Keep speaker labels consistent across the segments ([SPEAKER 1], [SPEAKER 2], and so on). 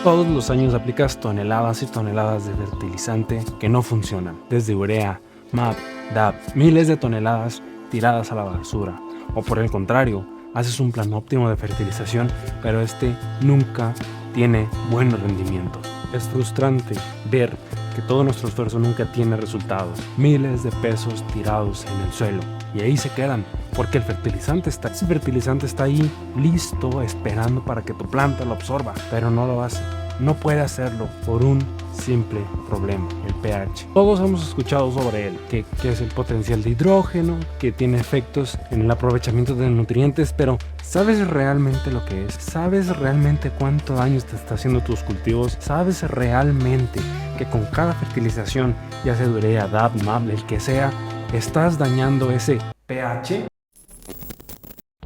[SPEAKER 1] Todos los años aplicas toneladas y toneladas de fertilizante que no funcionan, desde urea, MAP, DAP, miles de toneladas tiradas a la basura. O por el contrario, haces un plan óptimo de fertilización, pero este nunca tiene buenos rendimientos. Es frustrante ver que todo nuestro esfuerzo nunca tiene resultados. Miles de pesos tirados en el suelo y ahí se quedan, porque ese fertilizante está ahí listo, esperando para que tu planta lo absorba, pero no lo hace. No puede hacerlo por un simple problema, el pH. Todos hemos escuchado sobre él, que es el potencial de hidrógeno, que tiene efectos en el aprovechamiento de nutrientes, pero ¿sabes realmente lo que es? ¿Sabes realmente cuánto daño te está haciendo tus cultivos? ¿Sabes realmente que con cada fertilización, ya sea urea, DAP, MAP, el que sea, estás dañando ese pH?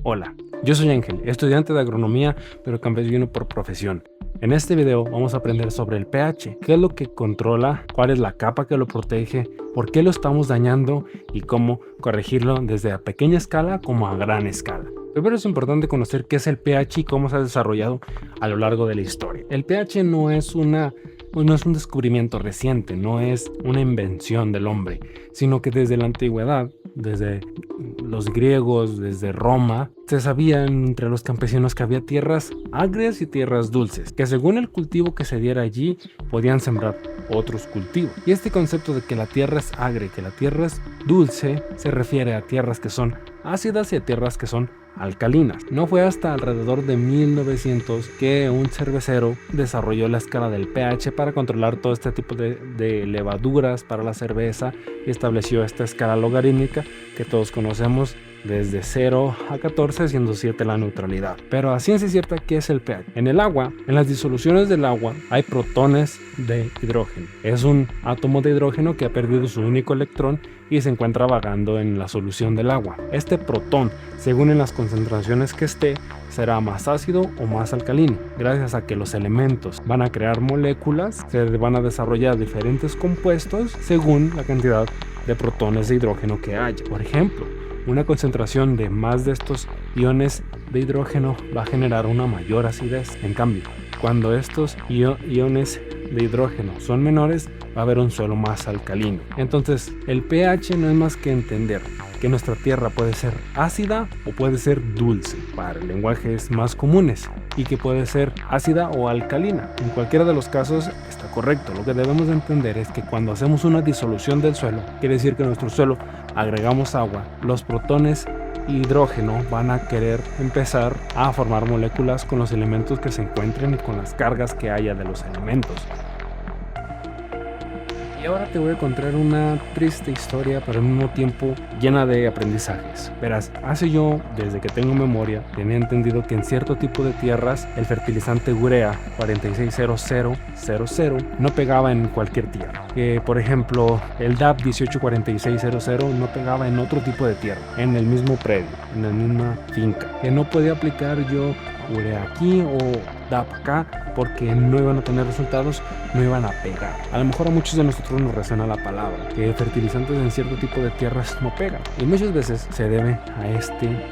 [SPEAKER 1] Hola, yo soy Ángel, estudiante de agronomía, pero campesino por profesión. En este video vamos a aprender sobre el pH, qué es lo que controla, cuál es la capa que lo protege, por qué lo estamos dañando y cómo corregirlo desde a pequeña escala como a gran escala. Primero es importante conocer qué es el pH y cómo se ha desarrollado a lo largo de la historia. El pH no es un descubrimiento reciente, no es una invención del hombre, sino que desde la antigüedad, desde los griegos, desde Roma, se sabía entre los campesinos que había tierras agrias y tierras dulces, que según el cultivo que se diera allí, podían sembrar otros cultivos. Y este concepto de que la tierra es agria y que la tierra es dulce, se refiere a tierras que son ácidas y a tierras que son alcalinas. No fue hasta alrededor de 1900 que un cervecero desarrolló la escala del pH para controlar todo este tipo de levaduras para la cerveza y estableció esta escala logarítmica que todos conocemos desde 0 a 14, siendo 7 la neutralidad. Pero a ciencia cierta, ¿qué es el pH? En el agua, en las disoluciones del agua, hay protones de hidrógeno. Es un átomo de hidrógeno que ha perdido su único electrón y se encuentra vagando en la solución del agua. Este protón, según en las concentraciones que esté, será más ácido o más alcalino. Gracias a que los elementos van a crear moléculas, se van a desarrollar diferentes compuestos según la cantidad de protones de hidrógeno que haya. Por ejemplo, una concentración de más de estos iones de hidrógeno va a generar una mayor acidez. En cambio, cuando estos iones de hidrógeno son menores, va a haber un suelo más alcalino. Entonces, el pH no es más que entender que nuestra tierra puede ser ácida o puede ser dulce, para lenguajes más comunes, y que puede ser ácida o alcalina. En cualquiera de los casos está correcto. Lo que debemos de entender es que cuando hacemos una disolución del suelo, quiere decir que en nuestro suelo agregamos agua, los protones hidrógeno van a querer empezar a formar moléculas con los elementos que se encuentren y con las cargas que haya de los elementos. Y ahora te voy a contar una triste historia, pero al mismo tiempo llena de aprendizajes. Verás, desde que tengo memoria, tenía entendido que en cierto tipo de tierras el fertilizante urea 460000 no pegaba en cualquier tierra. Que por ejemplo el DAP 184600 no pegaba en otro tipo de tierra, en el mismo predio, en la misma finca. Que no podía aplicar yo urea aquí o DAP acá porque no iban a tener resultados, no iban a pegar. A lo mejor a muchos de nosotros nos resuena la palabra, que fertilizantes en cierto tipo de tierras no pegan. Y muchas veces se debe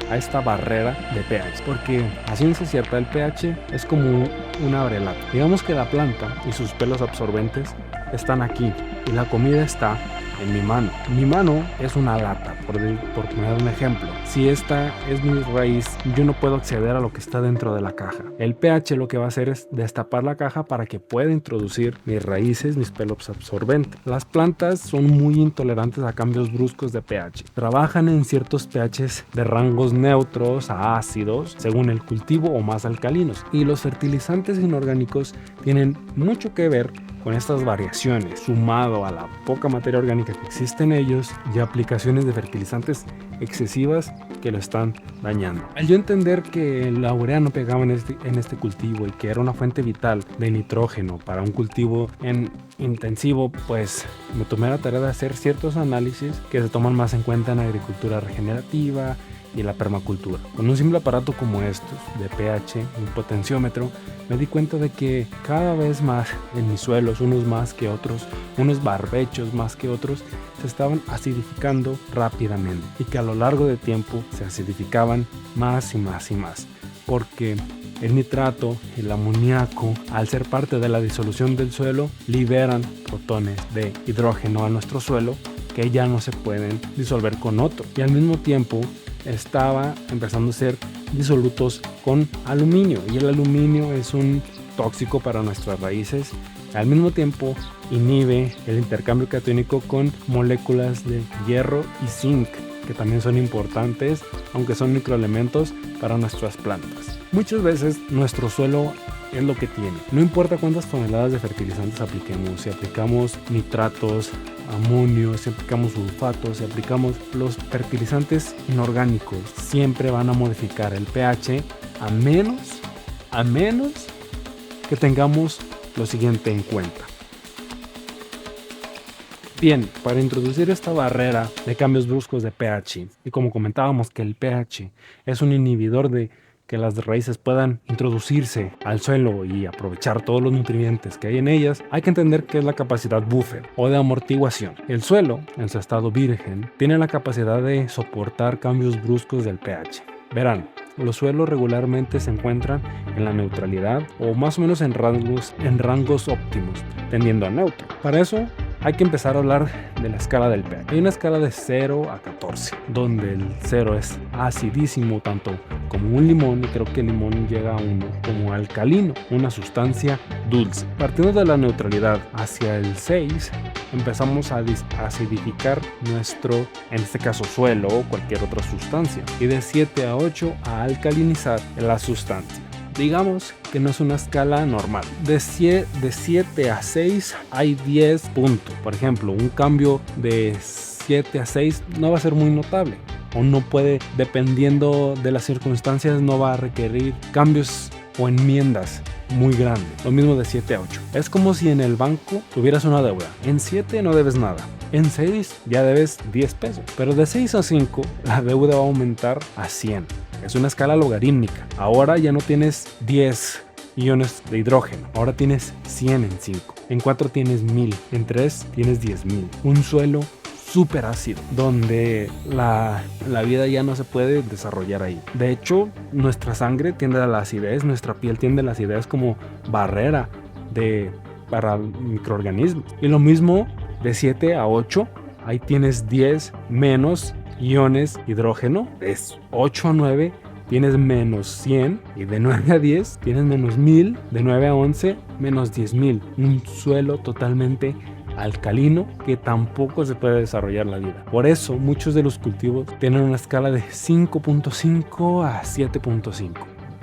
[SPEAKER 1] a esta barrera de pH, porque a ciencia cierta el pH es como un abrelata. Digamos que la planta y sus pelos absorbentes están aquí y la comida está en mi mano. Mi mano es una lata, por poner un ejemplo. Si esta es mi raíz, yo no puedo acceder a lo que está dentro de la caja. El pH lo que va a hacer es destapar la caja para que pueda introducir mis raíces, mis pelos absorbentes. Las plantas son muy intolerantes a cambios bruscos de pH. Trabajan en ciertos pHs de rangos neutros a ácidos, según el cultivo, o más alcalinos. Y los fertilizantes inorgánicos tienen mucho que ver con estas variaciones, sumado a la poca materia orgánica que existe en ellos y aplicaciones de fertilizantes excesivas que lo están dañando. Al yo entender que la urea no pegaba en este cultivo y que era una fuente vital de nitrógeno para un cultivo en intensivo, pues me tomé la tarea de hacer ciertos análisis que se toman más en cuenta en agricultura regenerativa y la permacultura. Con un simple aparato como estos de pH, un potenciómetro, me di cuenta de que cada vez más en mis suelos, unos más que otros, unos barbechos más que otros, se estaban acidificando rápidamente y que a lo largo del tiempo se acidificaban más y más y más, porque el nitrato, el amoníaco, al ser parte de la disolución del suelo, liberan protones de hidrógeno a nuestro suelo que ya no se pueden disolver con otro. Y al mismo tiempo estaba empezando a ser disolutos con aluminio, y el aluminio es un tóxico para nuestras raíces. Al mismo tiempo inhibe el intercambio catiónico con moléculas de hierro y zinc, que también son importantes, aunque son microelementos para nuestras plantas. Muchas veces nuestro suelo es lo que tiene. No importa cuántas toneladas de fertilizantes apliquemos, si aplicamos nitratos, amonio, si aplicamos sulfatos, si aplicamos los fertilizantes inorgánicos, siempre van a modificar el pH a menos que tengamos lo siguiente en cuenta. Bien, para introducir esta barrera de cambios bruscos de pH, y como comentábamos que el pH es un inhibidor de que las raíces puedan introducirse al suelo y aprovechar todos los nutrientes que hay en ellas, hay que entender qué es la capacidad buffer o de amortiguación. El suelo, en su estado virgen, tiene la capacidad de soportar cambios bruscos del pH. Verán, los suelos regularmente se encuentran en la neutralidad o más o menos en rangos óptimos, tendiendo a neutro. Para eso hay que empezar a hablar de la escala del pH. Hay una escala de 0 a 14, donde el 0 es acidísimo tanto como un limón, y creo que el limón llega a 1, como alcalino, una sustancia dulce. Partiendo de la neutralidad hacia el 6, empezamos a acidificar nuestro, en este caso suelo o cualquier otra sustancia, y de 7 a 8 a alcalinizar la sustancia. Digamos que no es una escala normal. De 7 a 6 hay 10 puntos. Por ejemplo, un cambio de 7 a 6 no va a ser muy notable, o no puede, dependiendo de las circunstancias, no va a requerir cambios o enmiendas muy grandes. Lo mismo de 7 a 8. Es como si en el banco tuvieras una deuda. En 7 no debes nada. En 6 ya debes 10 pesos. Pero de 6 a 5 la deuda va a aumentar a 100. Es una escala logarítmica. Ahora ya no tienes 10 iones de hidrógeno. Ahora tienes 100 en 5. En 4 tienes 1000. En 3 tienes 10,000. Un suelo súper ácido, donde la vida ya no se puede desarrollar ahí. De hecho, nuestra sangre tiende a la acidez, nuestra piel tiende a la acidez como barrera para microorganismos. Y lo mismo de 7 a 8, ahí tienes 10 menos iones hidrógeno. De 8 a 9 tienes menos 100, y de 9 a 10 tienes menos 1000, de 9 a 11 menos 10,000. Un suelo totalmente alcalino que tampoco se puede desarrollar la vida. Por eso muchos de los cultivos tienen una escala de 5.5 a 7.5.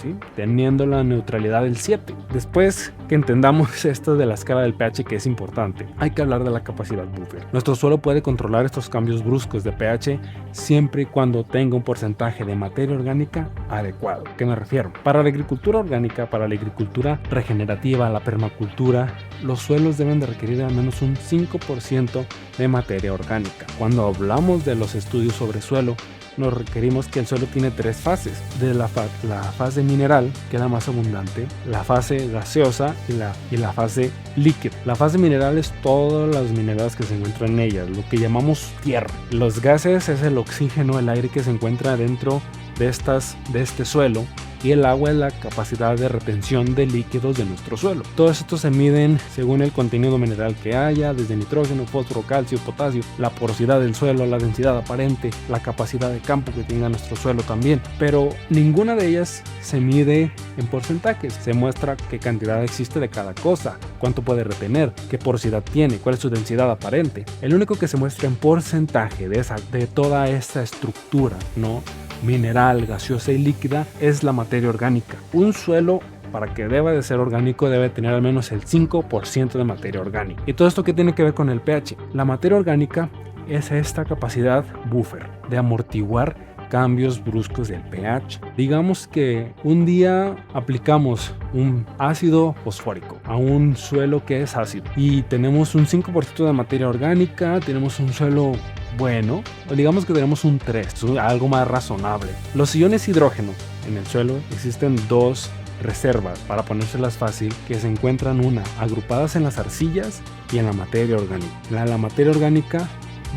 [SPEAKER 1] ¿sí? Teniendo la neutralidad del 7. Después que entendamos esto de la escala del pH, que es importante, hay que hablar de la capacidad buffer. Nuestro suelo puede controlar estos cambios bruscos de pH siempre y cuando tenga un porcentaje de materia orgánica adecuado. ¿A qué me refiero? Para la agricultura orgánica, para la agricultura regenerativa, la permacultura, los suelos deben de requerir al menos un 5% de materia orgánica. Cuando hablamos de los estudios sobre suelo, nos requerimos que el suelo tiene 3 fases, de la fase mineral, que es la más abundante, la fase gaseosa y la fase líquida. La fase mineral es todas las minerales que se encuentran en ella, lo que llamamos tierra. Los gases es el oxígeno, el aire que se encuentra dentro de este suelo, y el agua es la capacidad de retención de líquidos de nuestro suelo. Todos estos se miden según el contenido mineral que haya, desde nitrógeno, fósforo, calcio, potasio, la porosidad del suelo, la densidad aparente, la capacidad de campo que tenga nuestro suelo también. Pero ninguna de ellas se mide en porcentajes. Se muestra qué cantidad existe de cada cosa, cuánto puede retener, qué porosidad tiene, cuál es su densidad aparente. El único que se muestra en porcentaje de toda esta estructura, ¿no?, mineral, gaseosa y líquida, es la materia orgánica. Un suelo, para que deba de ser orgánico, debe tener al menos el 5% de materia orgánica. ¿Y todo esto qué tiene que ver con el pH? La materia orgánica es esta capacidad buffer de amortiguar cambios bruscos del pH. Digamos que un día aplicamos un ácido fosfórico a un suelo que es ácido y tenemos un 5% de materia orgánica, tenemos un suelo bueno, digamos que tenemos un 3, algo más razonable. Los iones hidrógeno en el suelo existen 2 reservas, para ponérselas fácil, que se encuentran agrupadas en las arcillas y en la materia orgánica. La materia orgánica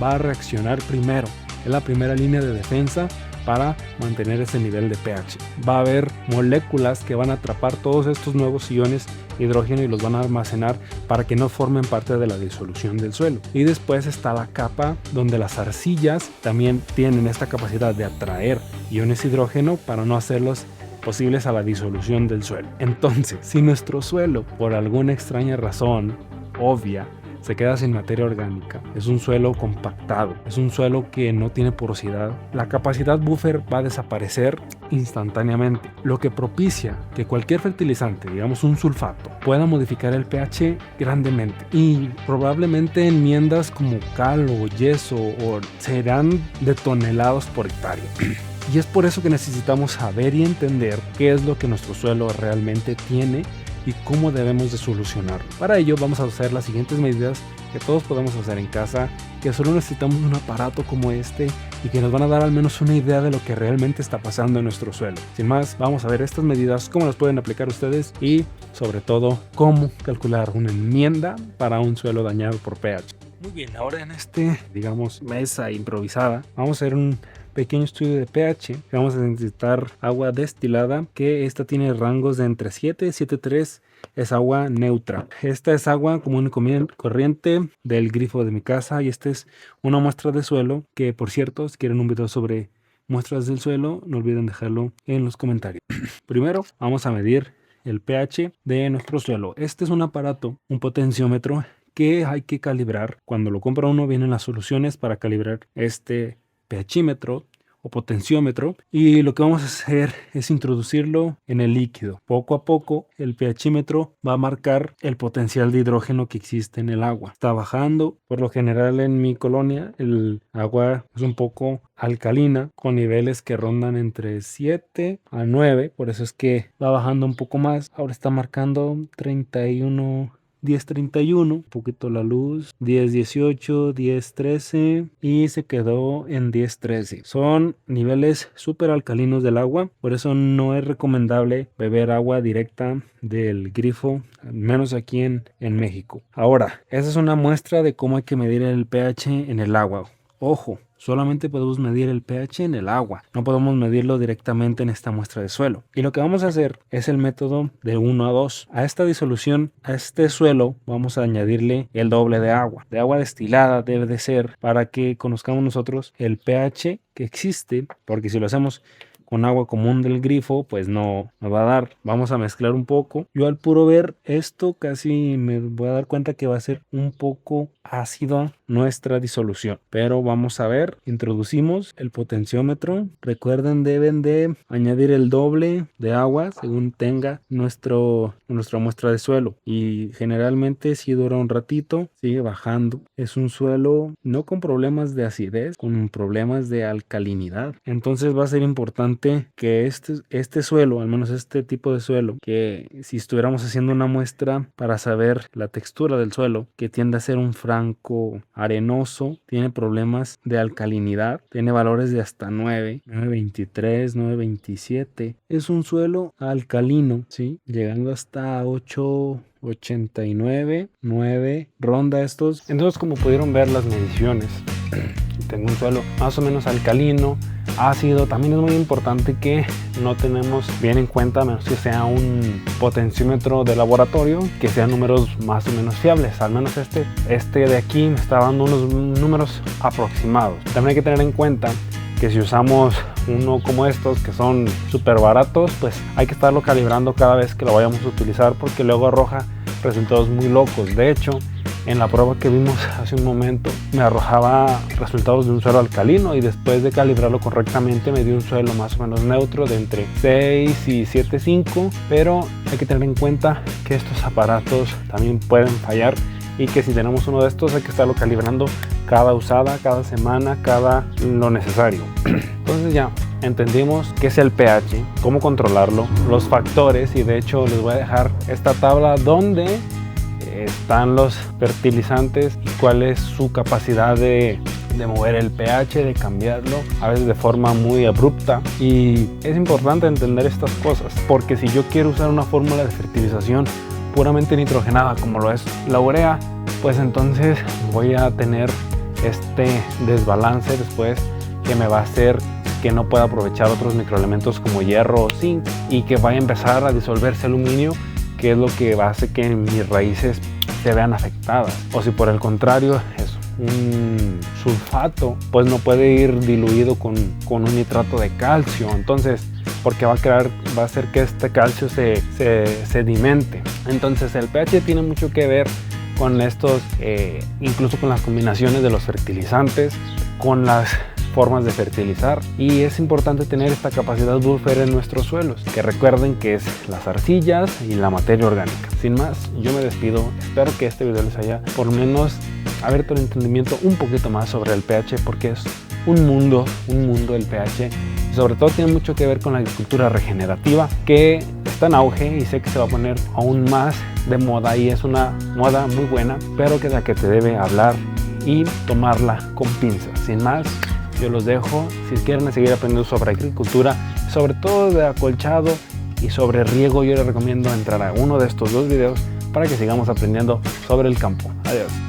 [SPEAKER 1] va a reaccionar primero, es la primera línea de defensa para mantener ese nivel de pH. Va a haber moléculas que van a atrapar todos estos nuevos iones hidrógeno y los van a almacenar para que no formen parte de la disolución del suelo. Y después está la capa donde las arcillas también tienen esta capacidad de atraer iones hidrógeno para no hacerlos posibles a la disolución del suelo. Entonces, si nuestro suelo, por alguna extraña razón obvia, se queda sin materia orgánica, es un suelo compactado, es un suelo que no tiene porosidad, la capacidad buffer va a desaparecer instantáneamente, lo que propicia que cualquier fertilizante, digamos un sulfato, pueda modificar el pH grandemente, y probablemente enmiendas como cal o yeso serán de toneladas por hectárea. Y es por eso que necesitamos saber y entender qué es lo que nuestro suelo realmente tiene y cómo debemos de solucionarlo. Para ello vamos a hacer las siguientes medidas que todos podemos hacer en casa, que solo necesitamos un aparato como este y que nos van a dar al menos una idea de lo que realmente está pasando en nuestro suelo. Sin más, vamos a ver estas medidas, cómo las pueden aplicar ustedes y sobre todo cómo calcular una enmienda para un suelo dañado por pH. Muy bien, ahora en digamos, mesa improvisada, vamos a hacer un pequeño estudio de pH. Vamos a necesitar agua destilada, que esta tiene rangos de entre 7 y 7.3. Es agua neutra. Esta es agua común y corriente del grifo de mi casa, y esta es una muestra de suelo, que por cierto, si quieren un video sobre muestras del suelo, no olviden dejarlo en los comentarios. Primero vamos a medir el pH de nuestro suelo. Este es un aparato, un potenciómetro, que hay que calibrar. Cuando lo compra uno vienen las soluciones para calibrar este pHímetro o potenciómetro, y lo que vamos a hacer es introducirlo en el líquido. Poco a poco el pHímetro va a marcar el potencial de hidrógeno que existe en el agua. Está bajando. Por lo general en mi colonia el agua es un poco alcalina, con niveles que rondan entre 7 a 9, por eso es que va bajando un poco más. Ahora está marcando 31, 10.31, un poquito la luz, 10.18, 10.13 y se quedó en 10.13. Son niveles súper alcalinos del agua, por eso no es recomendable beber agua directa del grifo, al menos aquí en México. Ahora, esa es una muestra de cómo hay que medir el pH en el agua. Ojo, solamente podemos medir el pH en el agua, no podemos medirlo directamente en esta muestra de suelo. Y lo que vamos a hacer es el método de 1 a 2. A esta disolución, a este suelo, vamos a añadirle el doble de agua destilada debe de ser, para que conozcamos nosotros el pH que existe, porque si lo hacemos con agua común del grifo, pues no me va a dar. Vamos a mezclar un poco. Yo al puro ver esto casi me voy a dar cuenta que va a ser un poco ácido nuestra disolución, pero vamos a ver. Introducimos el potenciómetro. Recuerden, deben de añadir el doble de agua según tenga nuestra muestra de suelo, y generalmente si dura un ratito, sigue bajando. Es un suelo no con problemas de acidez, con problemas de alcalinidad. Entonces va a ser importante que este suelo, al menos este tipo de suelo, que si estuviéramos haciendo una muestra para saber la textura del suelo, que tiende a ser un franco arenoso, tiene problemas de alcalinidad, tiene valores de hasta 9.23, 9.27. Es un suelo alcalino, ¿sí? Llegando hasta 8.89, 9, ronda estos. Entonces, como pudieron ver las mediciones, tengo un suelo más o menos alcalino, ácido. También es muy importante que no tenemos bien en cuenta, a menos que sea un potenciómetro de laboratorio, que sean números más o menos fiables. Al menos este de aquí me está dando unos números aproximados. También hay que tener en cuenta que si usamos uno como estos, que son súper baratos, pues hay que estarlo calibrando cada vez que lo vayamos a utilizar, porque luego arroja resultados muy locos. De hecho, en la prueba que vimos hace un momento, me arrojaba resultados de un suelo alcalino, y después de calibrarlo correctamente me dio un suelo más o menos neutro de entre 6 y 7.5, pero hay que tener en cuenta que estos aparatos también pueden fallar, y que si tenemos uno de estos hay que estarlo calibrando cada usada, cada semana, cada lo necesario. Entonces ya entendimos qué es el pH, cómo controlarlo, los factores, y de hecho les voy a dejar esta tabla donde están los fertilizantes y cuál es su capacidad de mover el pH, de cambiarlo, a veces de forma muy abrupta. Y es importante entender estas cosas, porque si yo quiero usar una fórmula de fertilización puramente nitrogenada como lo es la urea, pues entonces voy a tener este desbalance después, que me va a hacer que no pueda aprovechar otros microelementos como hierro o zinc y que vaya a empezar a disolverse aluminio, que es lo que va a hacer que mis raíces se vean afectadas. O si por el contrario es un sulfato, pues no puede ir diluido con un nitrato de calcio, entonces porque va a hacer que este calcio se sedimente. Entonces el pH tiene mucho que ver con estos, incluso con las combinaciones de los fertilizantes, con las formas de fertilizar, y es importante tener esta capacidad buffer en nuestros suelos, que recuerden que es las arcillas y la materia orgánica. Sin más, yo me despido, espero que este video les haya por lo menos abierto el entendimiento un poquito más sobre el pH, porque es un mundo el pH, y sobre todo tiene mucho que ver con la agricultura regenerativa, que está en auge y sé que se va a poner aún más de moda, y es una moda muy buena, pero que es la que te debe hablar y tomarla con pinzas. Sin más, yo los dejo. Si quieren seguir aprendiendo sobre agricultura, sobre todo de acolchado y sobre riego, yo les recomiendo entrar a uno de estos dos videos para que sigamos aprendiendo sobre el campo. Adiós.